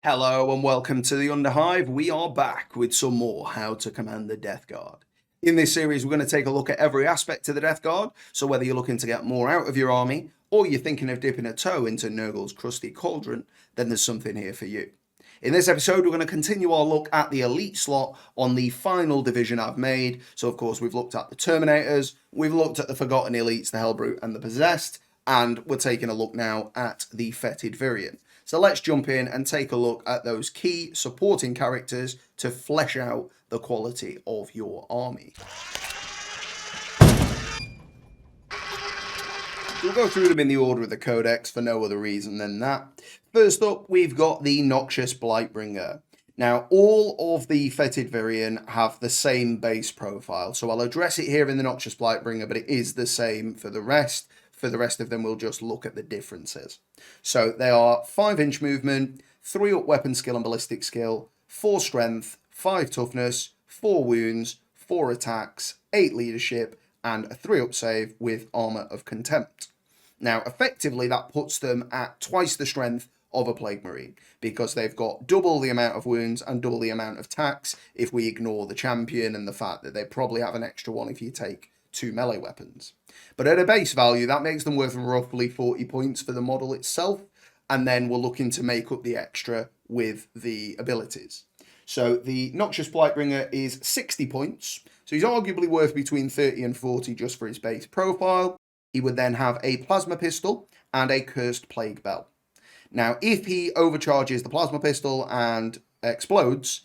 Hello and welcome to the Underhive. We are back with some more How to Command the Death Guard. In this series, we're going to take a look at every aspect of the Death Guard. So whether you're looking to get more out of your army, or you're thinking of dipping a toe into Nurgle's crusty cauldron, then there's something here for you. In this episode, we're going to continue our look at the elite slot on the final division I've made. So of course, we've looked at the Terminators, we've looked at the Forgotten Elites, the Hellbrute and the Possessed, and we're taking a look now at the Foetid Virion. So let's jump in and take a look at those key supporting characters to flesh out the quality of your army. We'll go through them in the order of the codex for no other reason than that. First up, we've got the Noxious Blightbringer. Now, all of the Foetid Virion have the same base profile, so I'll address it here in the Noxious Blightbringer, but it is the same for the rest. For the rest of them, we'll just look at the differences. So they are 5-inch movement, 3 up weapon skill and ballistic skill, 4 strength, 5 toughness, 4 wounds, 4 attacks, 8 leadership, and a 3 up save with armor of contempt. Now, effectively, that puts them at twice the strength of a Plague Marine, because they've got double the amount of wounds and double the amount of attacks if we ignore the champion and the fact that they probably have an extra one if you take 2 melee weapons. But at a base value, that makes them worth roughly 40 points for the model itself, and then we're looking to make up the extra with the abilities. So the Noxious Blightbringer is 60 points, so he's arguably worth between 30 and 40 just for his base profile. He would then have a Plasma Pistol and a Cursed Plague Bell. Now, if he overcharges the Plasma Pistol and explodes,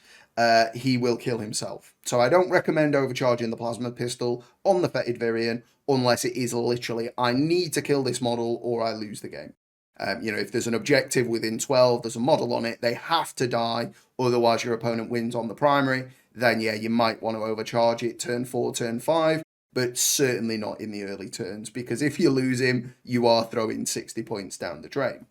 he will kill himself. So I don't recommend overcharging the Plasma Pistol on the Foetid Virion unless it is literally, I need to kill this model or I lose the game. If there's an objective within 12, there's a model on it, they have to die, otherwise your opponent wins on the primary, then yeah, you might want to overcharge it turn 4, turn 5, but certainly not in the early turns, because if you lose him, you are throwing 60 points down the drain.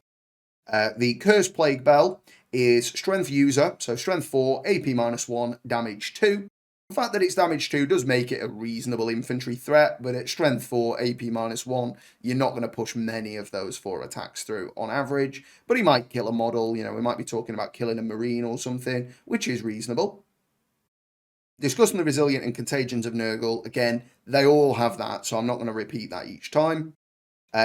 The Cursed Plague Bell is Strength User, so Strength 4, AP -1, Damage 2. The fact that it's Damage 2 does make it a reasonable infantry threat, but at Strength 4, AP -1, you're not going to push many of those 4 attacks through on average, but he might kill a model, we might be talking about killing a Marine or something, which is reasonable. Discussing the Resilient and Contagions of Nurgle, again, they all have that, so I'm not going to repeat that each time.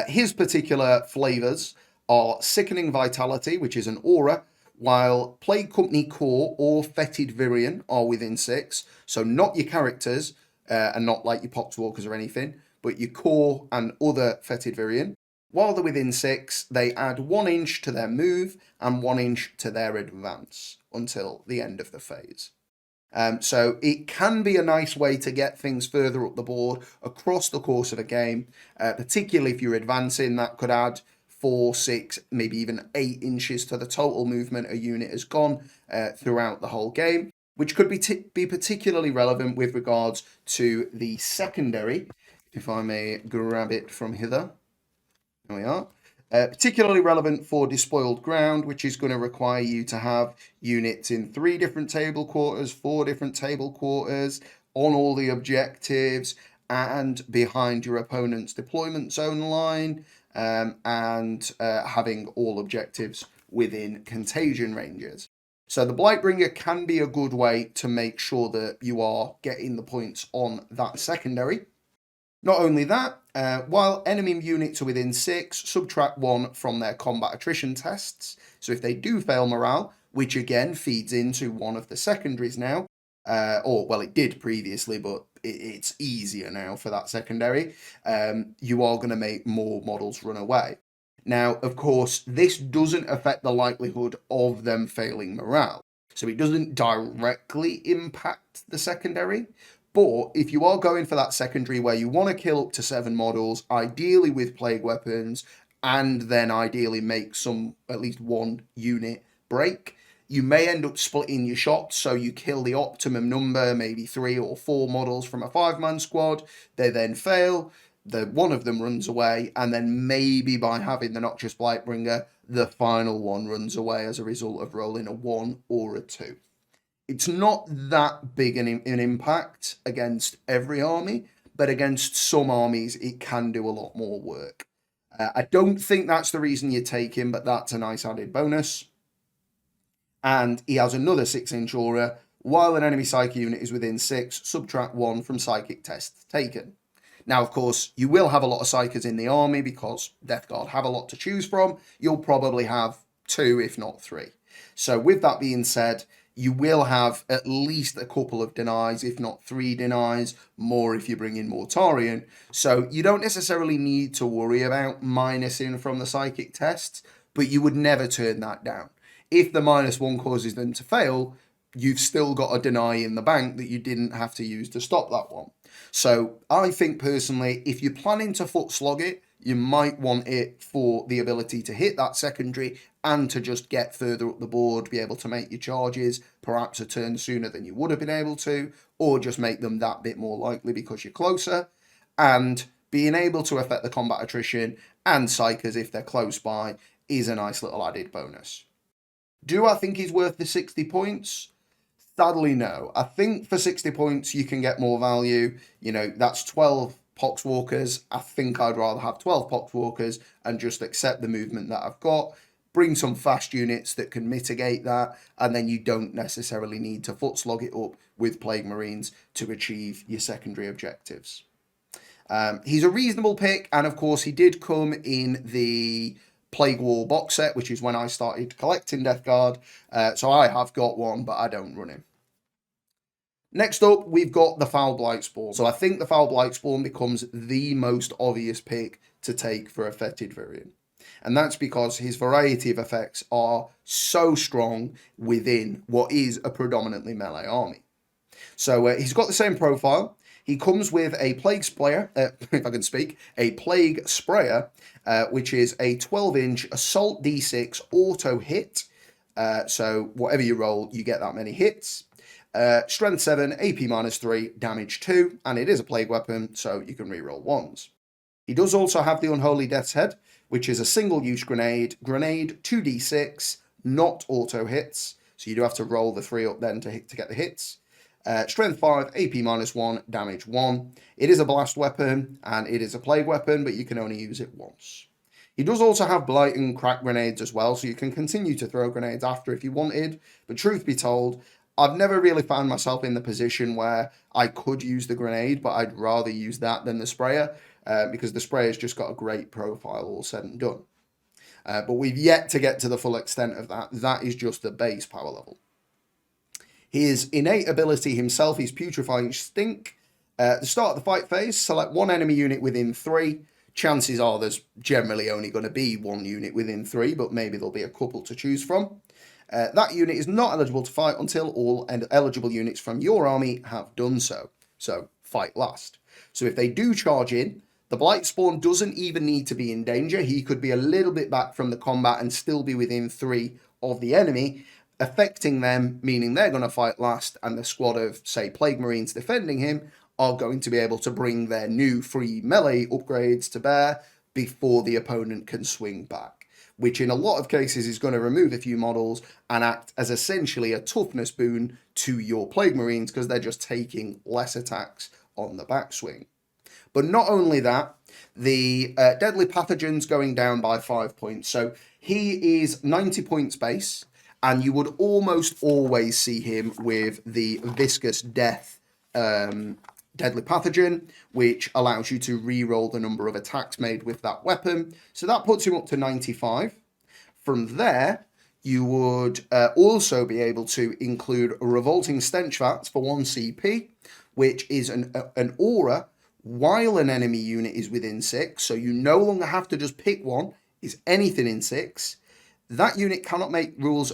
His particular flavours are Sickening Vitality, which is an aura, while Plague Company Core or Foetid Virion are within 6, so not your characters, and not like your Poxwalkers or anything, but your core and other Foetid Virion. While they're within 6, they add 1 inch to their move and 1 inch to their advance until the end of the phase. So it can be a nice way to get things further up the board across the course of a game, particularly if you're advancing. That could add 4, 6, maybe even 8 inches to the total movement a unit has gone throughout the whole game, which could be particularly relevant with regards to the secondary, if I may grab it from hither. There we are. Particularly relevant for Despoiled Ground, which is going to require you to have units in 3 different table quarters, 4 different table quarters, on all the objectives, and behind your opponent's deployment zone line, and having all objectives within contagion ranges. So the Blightbringer can be a good way to make sure that you are getting the points on that secondary. Not only that, while enemy units are within 6, subtract 1 from their combat attrition tests. So if they do fail morale, which again feeds into one of the secondaries now, it did previously, but it's easier now for that secondary, you are going to make more models run away. Now, of course, this doesn't affect the likelihood of them failing morale. So it doesn't directly impact the secondary. But if you are going for that secondary where you want to kill up to 7 models, ideally with plague weapons, and then ideally make at least 1 unit break, you may end up splitting your shots, so you kill the optimum number, maybe 3 or 4 models from a 5-man squad, they then fail, one of them runs away, and then maybe by having the Noxious Blightbringer, the final one runs away as a result of rolling a 1 or a 2. It's not that big an impact against every army, but against some armies, it can do a lot more work. I don't think that's the reason you take him, but that's a nice added bonus. And he has another 6-inch aura. While an enemy psychic unit is within 6, subtract 1 from psychic tests taken. Now, of course, you will have a lot of psychers in the army because Death Guard have a lot to choose from. You'll probably have 2, if not 3. So with that being said, you will have at least a couple of denies, if not 3 denies, more if you bring in Mortarion. So you don't necessarily need to worry about minusing from the psychic tests, but you would never turn that down. If the -1 causes them to fail, you've still got a deny in the bank that you didn't have to use to stop that one. So I think personally, if you're planning to foot slog it, you might want it for the ability to hit that secondary and to just get further up the board, be able to make your charges perhaps a turn sooner than you would have been able to, or just make them that bit more likely because you're closer. And being able to affect the combat attrition and psychers if they're close by is a nice little added bonus. Do I think he's worth the 60 points? Sadly, no. I think for 60 points, you can get more value. You know, that's 12 Poxwalkers. I think I'd rather have 12 Poxwalkers and just accept the movement that I've got. Bring some fast units that can mitigate that, and then you don't necessarily need to foot slog it up with Plague Marines to achieve your secondary objectives. He's a reasonable pick, and of course, he did come in the Plague War box set, which is when I started collecting Death Guard. So I have got one, but I don't run him. Next up, we've got the Foul Blight Spawn. So I think the Foul Blight Spawn becomes the most obvious pick to take for a Foetid Virion. And that's because his variety of effects are so strong within what is a predominantly melee army. So he's got the same profile. He comes with a Plague Sprayer, if I can speak, a Plague Sprayer, which is a 12-inch Assault D6 auto hit. So whatever you roll, you get that many hits. Strength 7, AP -3, damage 2, and it is a Plague weapon, so you can reroll 1s. He does also have the Unholy Death's Head, which is a single-use grenade, 2d6, not auto hits, so you do have to roll the 3 up then to get the hits. Strength 5, AP -1, damage 1. It is a blast weapon, and it is a plague weapon, but you can only use it once. He does also have blight and crack grenades as well, so you can continue to throw grenades after if you wanted, but truth be told, I've never really found myself in the position where I could use the grenade, but I'd rather use that than the sprayer, because the sprayer's just got a great profile all said and done. But we've yet to get to the full extent of that. That is just the base power level. His innate ability himself is Putrifying Stink. At the start of the fight phase, select one enemy unit within 3. Chances are there's generally only going to be one unit within 3, but maybe there'll be a couple to choose from. That unit is not eligible to fight until all eligible units from your army have done so. So, fight last. So if they do charge in, the Blight Spawn doesn't even need to be in danger. He could be a little bit back from the combat and still be within 3 of the enemy, affecting them, meaning they're going to fight last, and the squad of, say, Plague Marines defending him are going to be able to bring their new free melee upgrades to bear before the opponent can swing back, which in a lot of cases is going to remove a few models and act as essentially a toughness boon to your Plague Marines because they're just taking less attacks on the backswing. But not only that, the Deadly Pathogen's going down by 5 points. So he is 90 points base, and you would almost always see him with the Viscous Death Deadly Pathogen, which allows you to re-roll the number of attacks made with that weapon. So that puts him up to 95. From there, you would also be able to include Revolting Stench Vats for 1 CP, which is an aura while an enemy unit is within 6. So you no longer have to just pick one, it's anything in 6. That unit cannot make use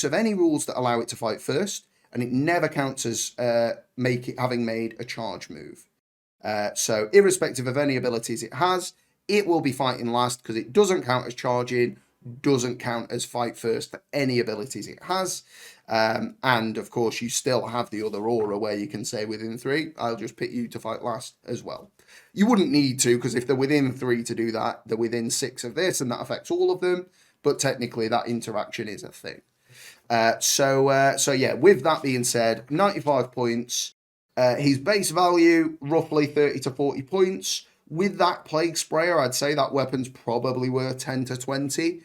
of any rules that allow it to fight first, and it never counts as having made a charge move. So irrespective of any abilities it has, it will be fighting last because it doesn't count as charging, doesn't count as fight first for any abilities it has. And of course, you still have the other aura where you can say within 3, I'll just pick you to fight last as well. You wouldn't need to, because if they're within 3 to do that, they're within 6 of this, and that affects all of them. But technically, that interaction is a thing. So yeah, with that being said, 95 points, His base value, roughly 30 to 40 points. With that Plague Sprayer, I'd say that weapon's probably worth 10 to 20.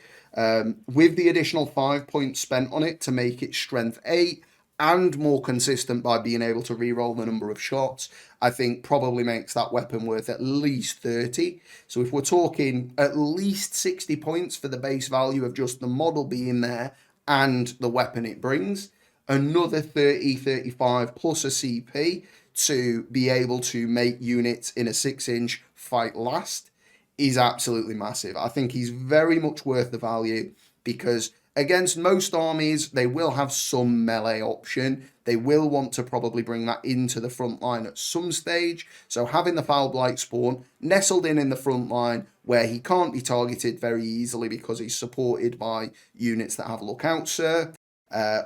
With the additional 5 points spent on it to make it strength 8 and more consistent by being able to reroll the number of shots, I think probably makes that weapon worth at least 30. So if we're talking at least 60 points for the base value of just the model being there and the weapon it brings, another 30, 35 plus a CP to be able to make units in a 6-inch fight last is absolutely massive. I think he's very much worth the value because against most armies, they will have some melee option. They will want to probably bring that into the front line at some stage. So having the Foul Blight spawn nestled in the front line where he can't be targeted very easily because he's supported by units that have Lookout Sir.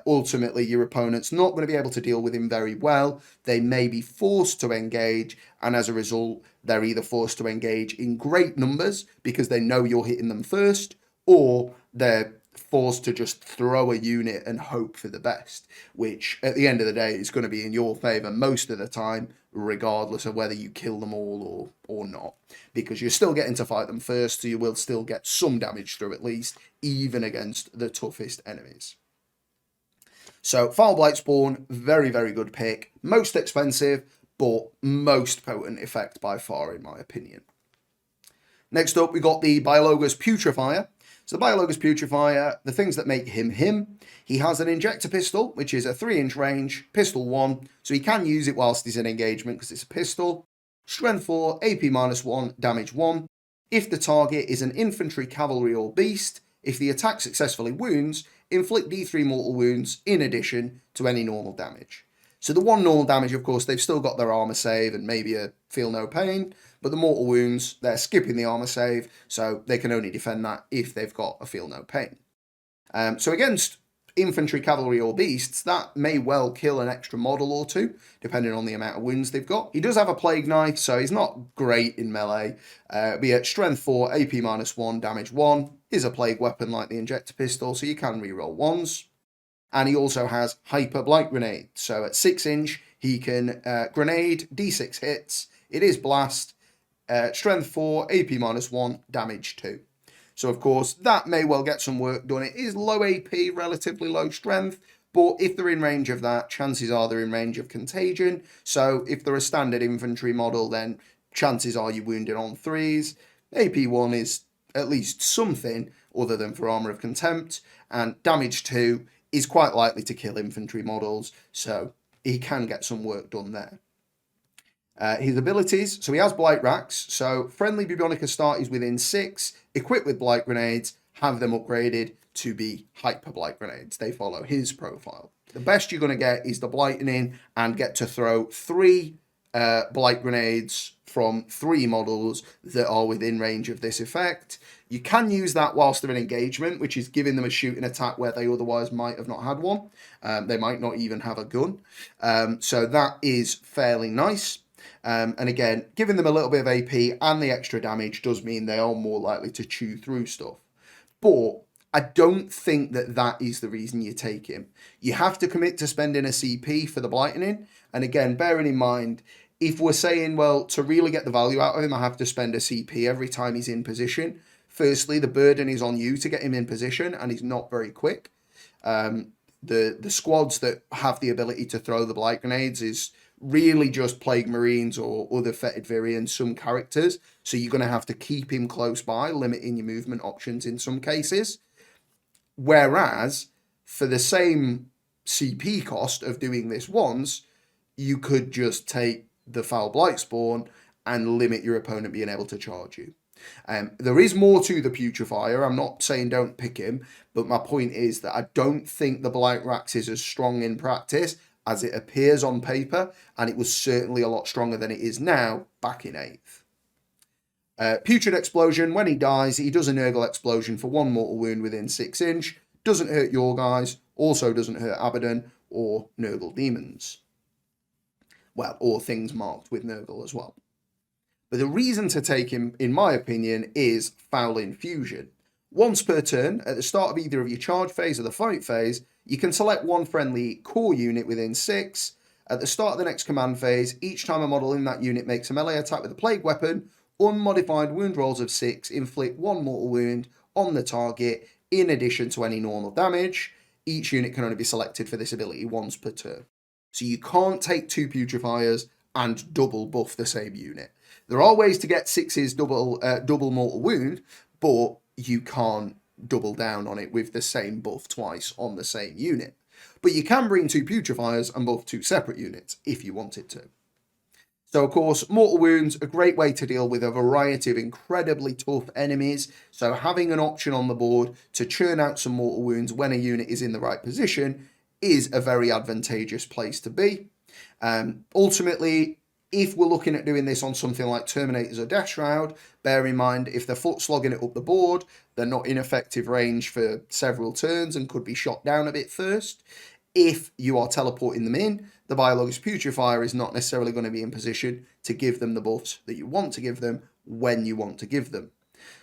Ultimately, your opponent's not going to be able to deal with him very well. They may be forced to engage, and as a result, they're either forced to engage in great numbers because they know you're hitting them first, or they're forced to just throw a unit and hope for the best, which at the end of the day is going to be in your favor most of the time, regardless of whether you kill them all or not, because you're still getting to fight them first, so you will still get some damage through at least, even against the toughest enemies. So Foul Blight Spawn, very, very good pick. Most expensive, but most potent effect by far, in my opinion. Next up, we got the Biologist Putrifier. So the Biologist Putrifier, the things that make him him, he has an injector pistol, which is a 3-inch range, pistol 1, so he can use it whilst he's in engagement because it's a pistol. Strength 4, AP -1, damage 1. If the target is an infantry, cavalry, or beast, if the attack successfully wounds, inflict D3 mortal wounds in addition to any normal damage. So the one normal damage, of course, they've still got their armor save and maybe a feel no pain, but the mortal wounds, they're skipping the armor save, so they can only defend that if they've got a feel no pain. So against infantry, cavalry, or beasts, that may well kill an extra model or two, depending on the amount of wounds they've got. He does have a plague knife, so he's not great in melee. Be it strength 4, AP -1, damage 1, is a plague weapon like the injector pistol, so you can reroll 1s. And he also has Hyper Blight Grenade. So at 6-inch, he can grenade, D6 hits, it is blast, strength 4, AP -1, damage 2. So of course, that may well get some work done. It is low AP, relatively low strength, but if they're in range of that, chances are they're in range of contagion. So if they're a standard infantry model, then chances are you're wounded on 3s. AP1 is at least something other than for Armour of Contempt, and damage 2 is quite likely to kill infantry models, so he can get some work done there. His abilities, so he has Blight Racks, so friendly Bubonic Astartes within 6, equipped with Blight Grenades, have them upgraded to be Hyper Blight Grenades. They follow his profile. The best you're going to get is the Blightning and get to throw 3 Blight Grenades from 3 models that are within range of this effect. You can use that whilst they're in engagement, which is giving them a shooting attack where they otherwise might have not had one. They might not even have a gun. So that is fairly nice. And again, giving them a little bit of AP and the extra damage does mean they are more likely to chew through stuff. But I don't think that that is the reason you take him. You have to commit to spending a CP for the Blightning. And again, bearing in mind, if we're saying, well, to really get the value out of him, I have to spend a CP every time he's in position. Firstly, the burden is on you to get him in position, and he's not very quick. The squads that have the ability to throw the Blight Grenades is really just Plague Marines or other Foetid Virion, some characters. So you're going to have to keep him close by, limiting your movement options in some cases. Whereas, for the same CP cost of doing this once, you could just take the Foul Blight Spawn and limit your opponent being able to charge you. There is more to the Putrifier. I'm not saying don't pick him, but my point is that I don't think the Blight Racks is as strong in practice as it appears on paper, and it was certainly a lot stronger than it is now back in 8th. Putrid Explosion, when he dies, he does a Nurgle Explosion for 1 mortal wound within 6-inch. Doesn't hurt your guys, also doesn't hurt Abaddon or Nurgle Demons. Well, or things marked with Nurgle as well. But the reason to take him, in my opinion, is Foul Infusion. Once per turn, at the start of either of your charge phase or the fight phase, you can select one friendly core unit within 6, At the start of the next command phase, each time a model in that unit makes a melee attack with a plague weapon, unmodified wound rolls of 6 inflict 1 mortal wound on the target in addition to any normal damage. Each unit can only be selected for this ability once per turn. So you can't take 2 putrifiers and double buff the same unit. There are ways to get 6's double mortal wound, but you can't double down on it with the same buff twice on the same unit. But you can bring 2 putrifiers and buff 2 separate units if you wanted to. So, of course, mortal wounds, a great way to deal with a variety of incredibly tough enemies. So having an option on the board to churn out some mortal wounds when a unit is in the right position is a very advantageous place to be. Ultimately, if we're looking at doing this on something like Terminators or Death Shroud, bear in mind if they're foot slogging it up the board, they're not in effective range for several turns and could be shot down a bit first. If you are teleporting them in, the biologist putrifier is not necessarily going to be in position to give them the buffs that you want to give them when you want to give them.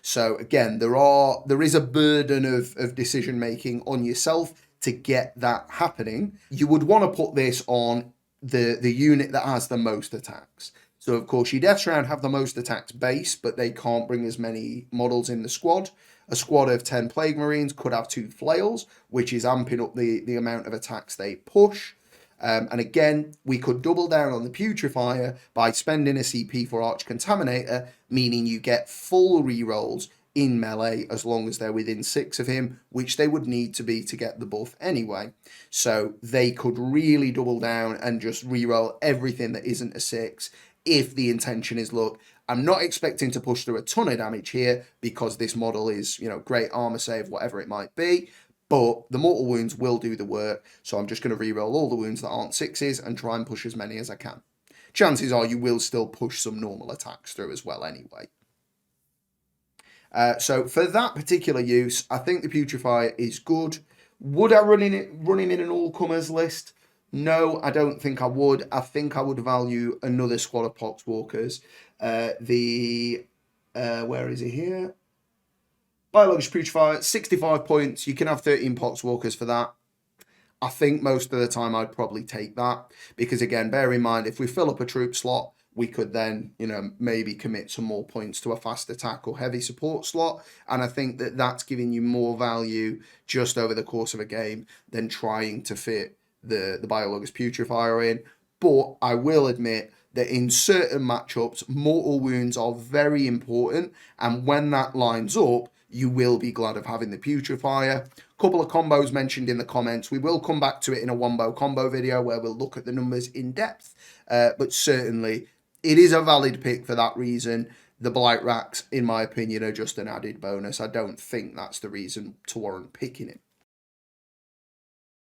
So again, there is a burden of decision making on yourself to get that happening. You would want to put this on the unit that has the most attacks. So of course your Death Shroud have the most attacks base, but they can't bring as many models in the squad. A squad of 10 Plague Marines could have 2 flails, which is amping up the amount of attacks they push. And again, we could double down on the Putrifier by spending a CP for Arch Contaminator, meaning you get full rerolls in melee as long as they're within 6 of him, which they would need to be to get the buff anyway. So they could really double down and just reroll everything that isn't a 6 if the intention is, look, I'm not expecting to push through a ton of damage here because this model is, great armor save, whatever it might be. But the mortal wounds will do the work, so I'm just going to reroll all the wounds that aren't 6s and try and push as many as I can. Chances are you will still push some normal attacks through as well anyway. So for that particular use, I think the Putrifier is good. Would I run him in an all-comers list? No, I don't think I would. I think I would value another squad of Poxwalkers. Where is he here? Biologist Putrifier, 65 points. You can have 13 Poxwalkers for that. I think most of the time I'd probably take that. Because again, bear in mind, if we fill up a troop slot, we could then, maybe commit some more points to a fast attack or heavy support slot. And I think that that's giving you more value just over the course of a game than trying to fit the biologist Putrifier in. But I will admit that in certain matchups, mortal wounds are very important. And when that lines up, you will be glad of having the Putrifier. Couple of combos mentioned in the comments. We will come back to it in a wombo combo video where we'll look at the numbers in depth. But certainly, it is a valid pick for that reason. The Blight Racks, in my opinion, are just an added bonus. I don't think that's the reason to warrant picking it.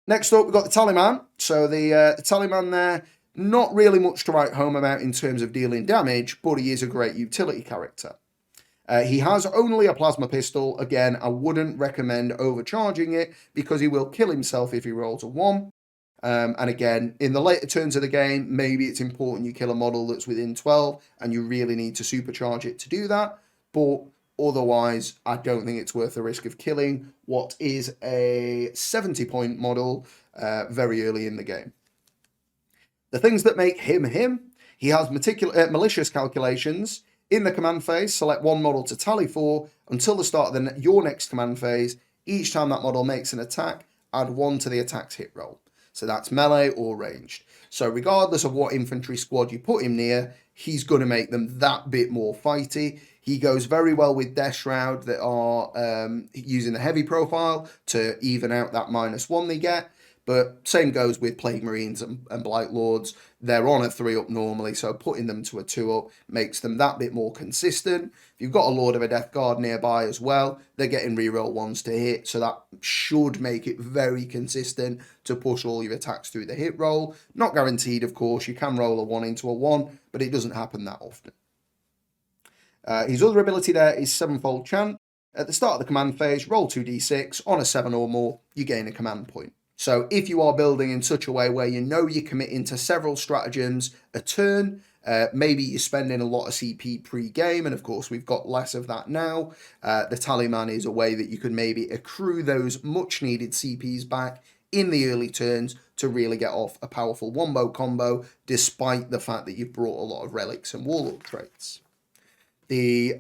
Next up, we've got the Tallyman. So the Tallyman there, not really much to write home about in terms of dealing damage, but he is a great utility character. He has only a plasma pistol. Again, I wouldn't recommend overcharging it because he will kill himself if he rolls a 1. And again, in the later turns of the game, maybe it's important you kill a model that's within 12 and you really need to supercharge it to do that. But otherwise, I don't think it's worth the risk of killing what is a 70-point model very early in the game. The things that make him him, he has malicious calculations. In the command phase, select one model to tally for until the start of your next command phase. Each time that model makes an attack, add 1 to the attack's hit roll. So that's melee or ranged. So regardless of what infantry squad you put him near, he's going to make them that bit more fighty. He goes very well with Death Shroud that are using the heavy profile to even out that -1 they get. But same goes with Plague Marines and Blight Lords. They're on a 3-up normally, so putting them to a 2-up makes them that bit more consistent. If you've got a Lord of a Death Guard nearby as well, they're getting reroll 1s to hit, so that should make it very consistent to push all your attacks through the hit roll. Not guaranteed, of course. You can roll a 1 into a 1, but it doesn't happen that often. His other ability there is 7-fold chant. At the start of the command phase, roll 2d6. On a 7 or more, you gain a command point. So if you are building in such a way where you know you're committing to several stratagems a turn, maybe you're spending a lot of CP pre-game, and of course we've got less of that now. The Tallyman is a way that you can maybe accrue those much needed CPs back in the early turns to really get off a powerful wombo combo, despite the fact that you've brought a lot of relics and warlord traits. The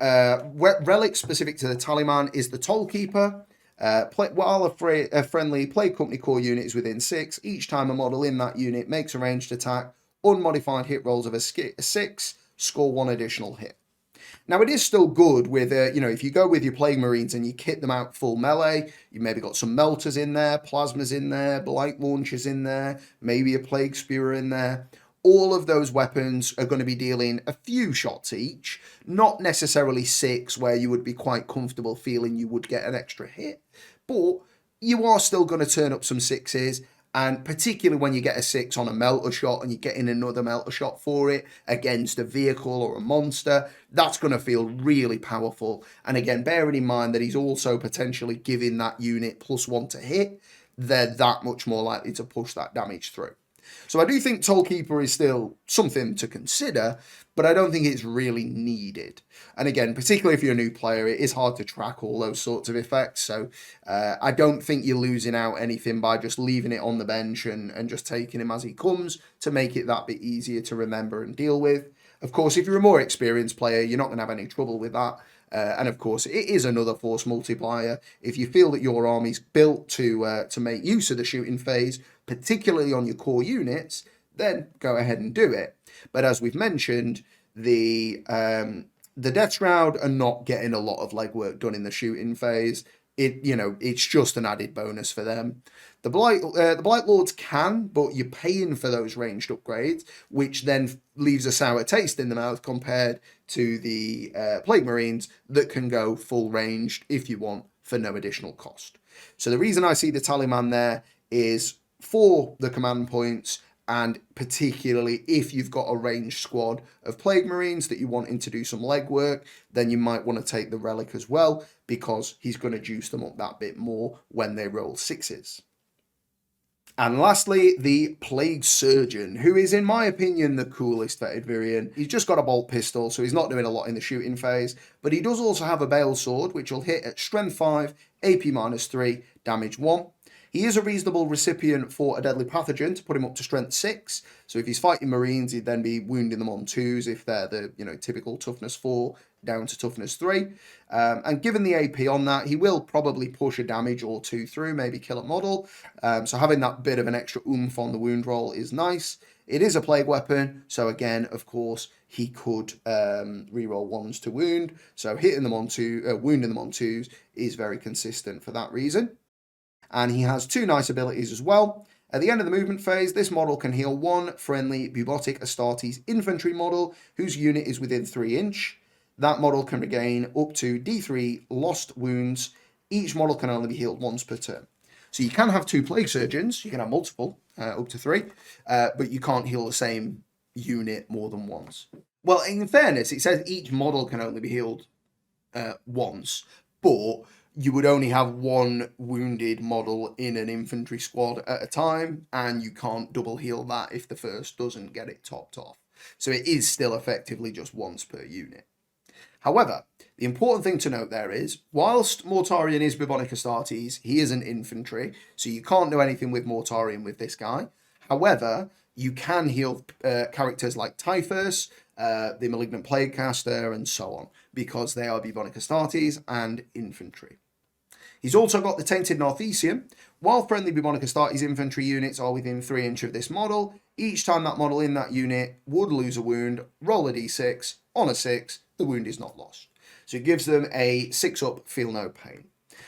relic specific to the tallyman is the Tollkeeper. While a friendly play company core unit is within 6, each time a model in that unit makes a ranged attack, unmodified hit rolls of a 6, score 1 additional hit. Now, it is still good with, if you go with your Plague Marines and you kit them out full melee, you maybe got some Melters in there, Plasmas in there, Blight Launchers in there, maybe a Plague Spewer in there. All of those weapons are going to be dealing a few shots each, not necessarily 6, where you would be quite comfortable feeling you would get an extra hit, but you are still going to turn up some 6s. And particularly when you get a 6 on a melter shot and you're getting another melter shot for it against a vehicle or a monster, that's going to feel really powerful. And again, bearing in mind that he's also potentially giving that unit +1 to hit, they're that much more likely to push that damage through. So I do think Tollkeeper is still something to consider, but I don't think it's really needed. And again, particularly if you're a new player, it is hard to track all those sorts of effects. So I don't think you're losing out anything by just leaving it on the bench and just taking him as he comes to make it that bit easier to remember and deal with. Of course, if you're a more experienced player, you're not going to have any trouble with that. And of course, it is another force multiplier. If you feel that your army's built to make use of the shooting phase, particularly on your core units, then go ahead and do it. But as we've mentioned, the Death Shroud are not getting a lot of legwork done in the shooting phase. It's just an added bonus for them. The Blight Lords can, but you're paying for those ranged upgrades, which then leaves a sour taste in the mouth compared to the Plague Marines that can go full ranged if you want for no additional cost. So the reason I see the Tallyman there is for the command points, and particularly if you've got a ranged squad of Plague Marines that you're wanting to do some legwork, then you might want to take the Relic as well, because he's going to juice them up that bit more when they roll 6s. And lastly, the Plague Surgeon, who is, in my opinion, the coolest Foetid Virion. He's just got a bolt pistol, so he's not doing a lot in the shooting phase, but he does also have a Bale Sword, which will hit at Strength 5, AP -3, Damage 1. He is a reasonable recipient for a deadly pathogen to put him up to Strength 6. So if he's fighting Marines, he'd then be wounding them on 2s if they're the typical Toughness 4 down to Toughness 3. And given the AP on that, he will probably push a damage or 2 through, maybe kill a model. So having that bit of an extra oomph on the wound roll is nice. It is a plague weapon, so again, of course, he could reroll 1s to wound. So hitting them on 2, wounding them on 2s is very consistent for that reason. And he has 2 nice abilities as well. At the end of the movement phase, this model can heal 1 friendly Bubotic Astartes infantry model whose unit is within 3 inch. That model can regain up to D3 lost wounds. Each model can only be healed once per turn. So you can have 2 Plague Surgeons, you can have multiple, up to 3, but you can't heal the same unit more than once. Well, in fairness, it says each model can only be healed once, but you would only have 1 wounded model in an infantry squad at a time, and you can't double heal that if the first doesn't get it topped off. So it is still effectively just once per unit. However, the important thing to note there is, whilst Mortarion is Bubonic Astartes, he is an infantry, so you can't do anything with Mortarion with this guy. However, you can heal characters like Typhus, the Malignant Plaguecaster, and so on, because they are Bubonic Astartes and infantry. He's also got the Tainted Northesium. While friendly Bubonic Astartes infantry units are within 3 inch of this model, each time that model in that unit would lose a wound, roll a d6, on a 6, the wound is not lost. So it gives them a 6-up, feel no pain.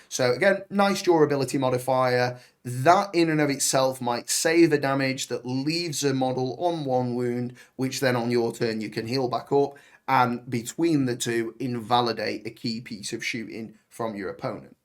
So again, nice durability modifier. That in and of itself might save a damage that leaves a model on 1 wound, which then on your turn you can heal back up, and between the two, invalidate a key piece of shooting from your opponent.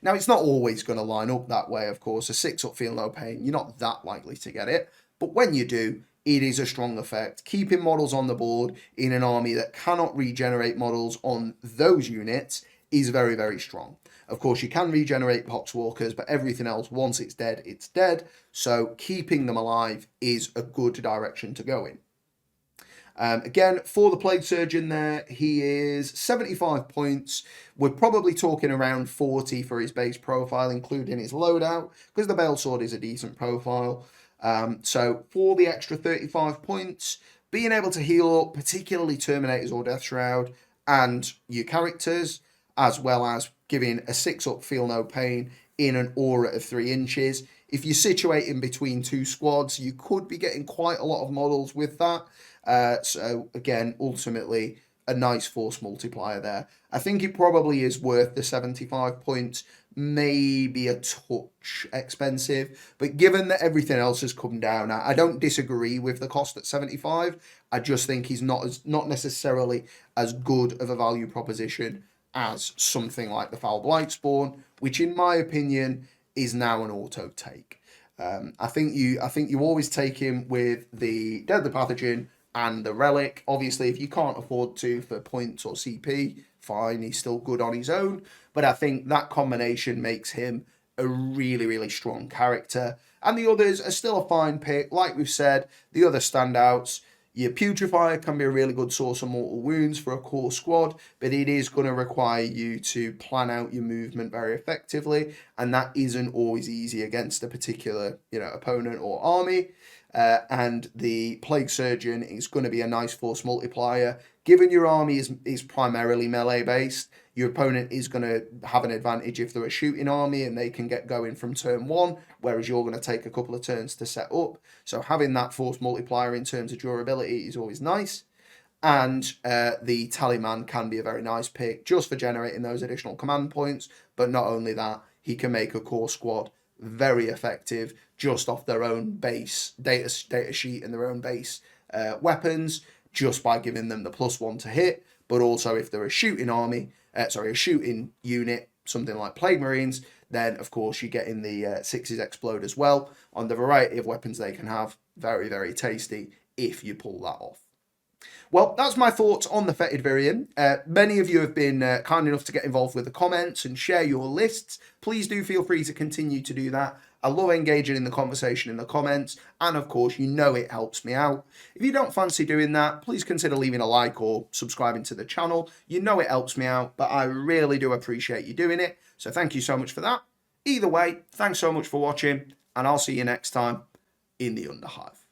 Now, it's not always going to line up that way, of course. A 6-up, feel no pain, you're not that likely to get it. But when you do, it is a strong effect. Keeping models on the board in an army that cannot regenerate models on those units is very, very strong. Of course, you can regenerate Poxwalkers, but everything else, once it's dead, it's dead. So keeping them alive is a good direction to go in. Again, for the Plague Surgeon there, he is 75 points. We're probably talking around 40 for his base profile, including his loadout, because the Bale Sword is a decent profile. So for the extra 35 points, being able to heal up, particularly Terminators or Death Shroud, and your characters, as well as giving a 6-up Feel No Pain in an aura of 3 inches. If you're situating between 2 squads, you could be getting quite a lot of models with that. So again, ultimately, a nice force multiplier there. I think it probably is worth the 75 points, maybe a touch expensive, but given that everything else has come down, I don't disagree with the cost at 75. I just think he's not necessarily as good of a value proposition as something like the Foul Blightspawn, which in my opinion is now an auto take. I think you always take him with the Deadly Pathogen and the Relic. Obviously, if you can't afford to for points or CP, fine, he's still good on his own. But I think that combination makes him a really, really strong character. And the others are still a fine pick. Like we've said, the other standouts, your Putrifier can be a really good source of mortal wounds for a core squad, but it is going to require you to plan out your movement very effectively, and that isn't always easy against a particular opponent or army. And the Plague Surgeon is going to be a nice force multiplier. Given your army is primarily melee based, your opponent is going to have an advantage if they're a shooting army and they can get going from turn 1, whereas you're going to take a couple of turns to set up. So having that force multiplier in terms of durability is always nice. And the Tallyman can be a very nice pick just for generating those additional command points. But not only that, he can make a core squad very effective just off their own base data sheet and their own base weapons, just by giving them the +1 to hit. But also if they're a shooting army, a shooting unit, something like Plague Marines, then of course you get in the 6s explode as well on the variety of weapons they can have. Very, very tasty if you pull that off. Well, that's my thoughts on the Foetid Virion. Many of you have been kind enough to get involved with the comments and share your lists. Please do feel free to continue to do that. I love engaging in the conversation in the comments, and of course, it helps me out. If you don't fancy doing that, please consider leaving a like or subscribing to the channel. It helps me out, but I really do appreciate you doing it. So thank you so much for that. Either way, thanks so much for watching, and I'll see you next time in the Underhive.